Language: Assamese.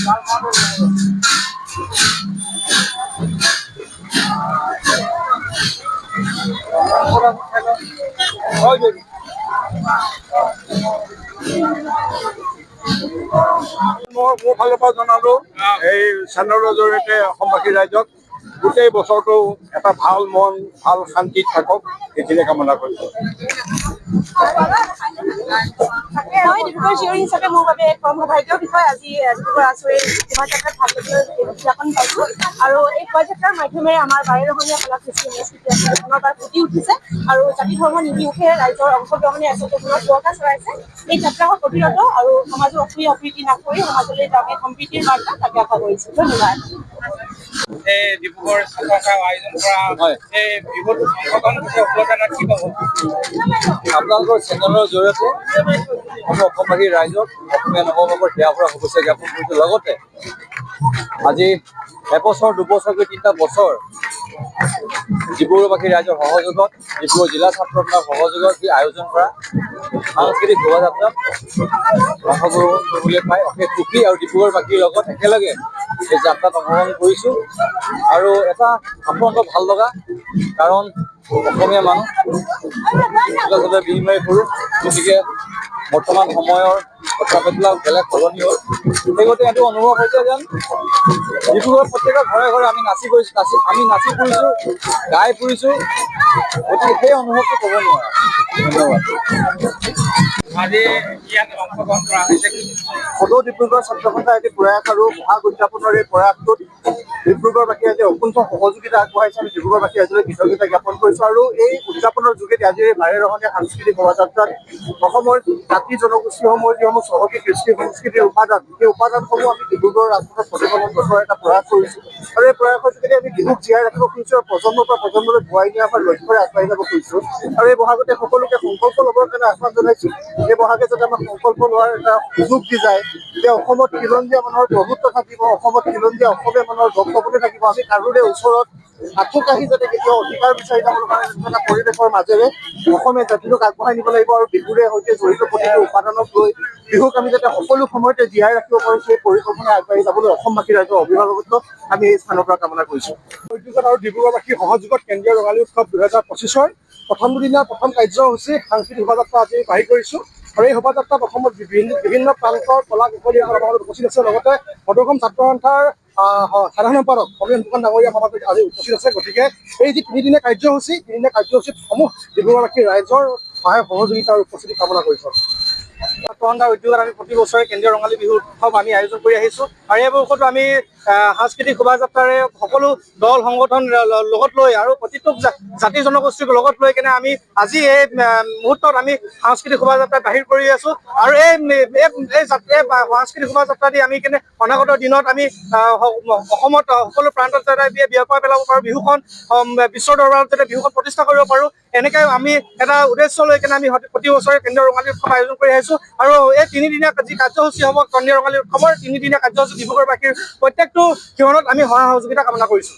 মোৰ ফালৰ পৰা জনালো এই চেনেলৰ জৰিয়তে অসমবাসী ৰাইজক গোটেই বছৰটো এটা ভাল মন ভাল শান্তিত থাকক সেইখিনি কামনা কৰিছো। মই ডিব্ৰুগড় জীয়ৰী হিচাপে মোৰ বাবে এক কৰ্মভাগ্য বিষয় আজি ডিব্ৰুগড় আছুৱে শোভাযাত্ৰাত ভাগ উদযাপন পাইছো আৰু এই শোভাযাত্ৰাৰ মাধ্যমেৰে আমাৰ বাৰেৰহণীয়া কলা কৃষ্টি সংস্কৃতি আছে পুনৰবাৰ ফুটি উঠিছে আৰু জাতি ধৰ্ম নিৰ্বিশেষে ৰাইজৰ অংশগ্ৰহণে আচলতে পুনৰ পুৰস্কাৰ চলাইছে। এই যাত্ৰা অবিৰত আৰু সমাজৰ অপ্ৰিয় অপ্ৰীতি নাশ কৰি সমাজলৈ যাতে সম্প্ৰীতিৰ বাৰ্তা তাকে আশা কৰিছো। ধন্যবাদ। ডিব্ৰুগড় আয়োজন কৰা এই বিহুত অংশগ্ৰহণ কৰিছে উপলব্ধ কি পাব? আপোনালোকৰ চেনেলৰ জৰিয়তে অসমবাসী ৰাইজক অসমীয়া নৱবৰ্ষৰ হিয়া ভৰা শুভেচ্ছা জ্ঞাপন কৰিছোঁ। লগতে আজি এবছৰ দুবছৰকৈ 3টা বছৰ ডিব্ৰুগড়বাসী ৰাইজৰ সহযোগত ডিব্ৰুগড় জিলা ছাত্ৰ সন্থাৰ সহযোগত যি আয়োজন কৰা সাংস্কৃতিক শোভাযাত্ৰাত অংশগ্ৰহণ কৰিবলৈ পাই অশেষ সুখী আৰু ডিব্ৰুগড়বাসীৰ লগত একেলগে এই যাত্ৰাত অংশগ্ৰহণ কৰিছোঁ আৰু এটা অত্যন্ত ভাল লগা কাৰণ অসমীয়া মানুহ যাতে বিনিময় কৰোঁ, গতিকে বৰ্তমান সময়ৰ কথাবিলাক বেলেগ সলনি হ'ল। সেই গতিকে এইটো অনুভৱ হৈছে যেন ডিব্ৰুগড়ৰ প্ৰত্যেকৰ ঘৰে ঘৰে আমি নাচি ফুৰিছোঁ, গাই ফুৰিছোঁ, গতিকে সেই অনুভৱটো ক'ব নোৱাৰা। ধন্যবাদ। আজি ইয়াত অংশগ্ৰহণ কৰা হৈছে সদৌ ডিব্ৰুগড় ছাত্ৰ সন্থাৰ এটি প্ৰয়াস আৰু বহাগ উদযাপনৰ এই প্ৰয়াসটোত ডিব্ৰুগড়বাসীয়ে আজি অকুণ্ঠ সহযোগিতা আগবঢ়াইছে। আমি ডিব্ৰুগড়বাসী আজিলৈ কৃতজ্ঞতা জ্ঞাপন কৰিছোঁ আৰু এই উদযাপনৰ যোগেদি আজিৰ বাৰেৰহণীয়া সাংস্কৃতিক শোভাযাত্ৰাত অসমৰ জাতি জনগোষ্ঠীসমূহৰ যিসমূহ চহকী কৃষ্টি সংস্কৃতিৰ উপাদান, সেই উপাদানসমূহ আমি ডিব্ৰুগড় ৰাজপথত প্ৰতিফলন কৰাৰ এটা প্ৰয়াস কৰিছোঁ আৰু এই প্ৰয়াসৰ যোগেদি আমি বিহুক জীয়াই ৰাখিব খুজিছোঁ আৰু প্ৰজন্মৰ পৰা প্ৰজন্মলৈ বোৱাই নিয়া আমাৰ লক্ষ্যৰে আগবাঢ়ি যাব খুজিছোঁ আৰু এই বহাগতে সকলোকে সংকল্প ল'বৰ কাৰণে আহ্বান জনাইছোঁ। এই বহাগে যাতে আমাক সংকল্প লোৱাৰ এটা সুযোগ দি যায় যে অসমত খিলঞ্জীয়া মানুহৰ প্ৰভুত্ব থাকিব, অসমত খিলঞ্জীয়া অসমীয়া মানুহৰ গপ-গপনি থাকিব। আমি কাৰোৰে ওচৰত আঁঠু কাঢ়ি যাতে কেতিয়াও অধিকাৰ বিচাৰি যাবলৈ কাৰণে এটা পৰিৱেশৰ মাজেৰে অসমীয়া জাতিটোক আগবঢ়াই নিব লাগিব আৰু বিহুৰে সৈতে জড়িত প্ৰতিটো উপাদানক লৈ বিহুক আমি যাতে সকলো সময়তে জীয়াই ৰাখিব পাৰোঁ সেই পৰিকল্পনা আগবাঢ়ি যাবলৈ অসমবাসী ৰাইজৰ অভিভাৱকত্ব আমি এই স্থানৰ পৰা কামনা কৰিছোঁ। উদ্যোগত আৰু ডিব্ৰুগড়বাসীৰ সহযোগত কেন্দ্ৰীয় ৰঙালী উৎসৱ 2025ৰ প্ৰথম দুদিনীয়া প্ৰথম কাৰ্যসূচী সাংস্কৃতিক শোভাযাত্ৰা আজি বাহিৰ কৰিছোঁ আৰু এই শোভাযাত্ৰাত অসমৰ বিভিন্ন প্ৰান্তৰ কলা কুশলীসকল আমাৰ উপস্থিত আছে। লগতে সদৌসম ছাত্ৰ সন্থাৰ সাধাৰণ সম্পাদক অমীয় ফুকন ডাঙৰীয়া সমাজ আজি উপস্থিত আছে। গতিকে এই যি তিনিদিনীয়া কাৰ্যসূচীত সমূহ ডিব্ৰুগড়বাসী ৰাইজৰ সহায় সহযোগিতা আৰু উপস্থিতি কামনা কৰিছোঁ। ছাত্ৰ সন্থাৰ উদ্যোগত আমি প্ৰতি বছৰে কেন্দ্ৰীয় ৰঙালী বিহু উৎসৱ আমি আয়োজন কৰি আহিছোঁ আৰু এই বৰ্ষতো আমি সাংস্কৃতিক শোভাযাত্ৰাৰে সকলো দল সংগঠন লগত লৈ আৰু প্ৰতিটো জাতি জনগোষ্ঠীক লগত লৈ কেনে আমি আজি এই মুহূৰ্তত আমি সাংস্কৃতিক শোভাযাত্ৰা বাহিৰ কৰি আছোঁ আৰু এই সাংস্কৃতিক শোভাযাত্ৰা দি আমি কেনে অনাগত দিনত আমি অসমত সকলো প্ৰান্তত যাতে বিয়পাই পেলাব পাৰোঁ, বিহুখন বিশ্বৰ দৰবাৰত যাতে বিহুখন প্ৰতিষ্ঠা কৰিব পাৰোঁ, এনেকৈ আমি এটা উদ্দেশ্য লৈ কেনে আমি প্ৰতি বছৰে কেন্দ্ৰীয় ৰঙালী উৎসৱ আয়োজন কৰি আহিছোঁ আৰু এই তিনিদিনীয়া যি কাৰ্যসূচী হ'ব কেন্দ্ৰীয় ৰঙালী উৎসৱৰ তিনিদিনীয়া কাৰ্যসূচী ডিব্ৰুগড়বাসীৰ প্ৰত্যেকটো ক্ষেত্ৰত আমি সহায় সহযোগিতা কামনা কৰিছোঁ।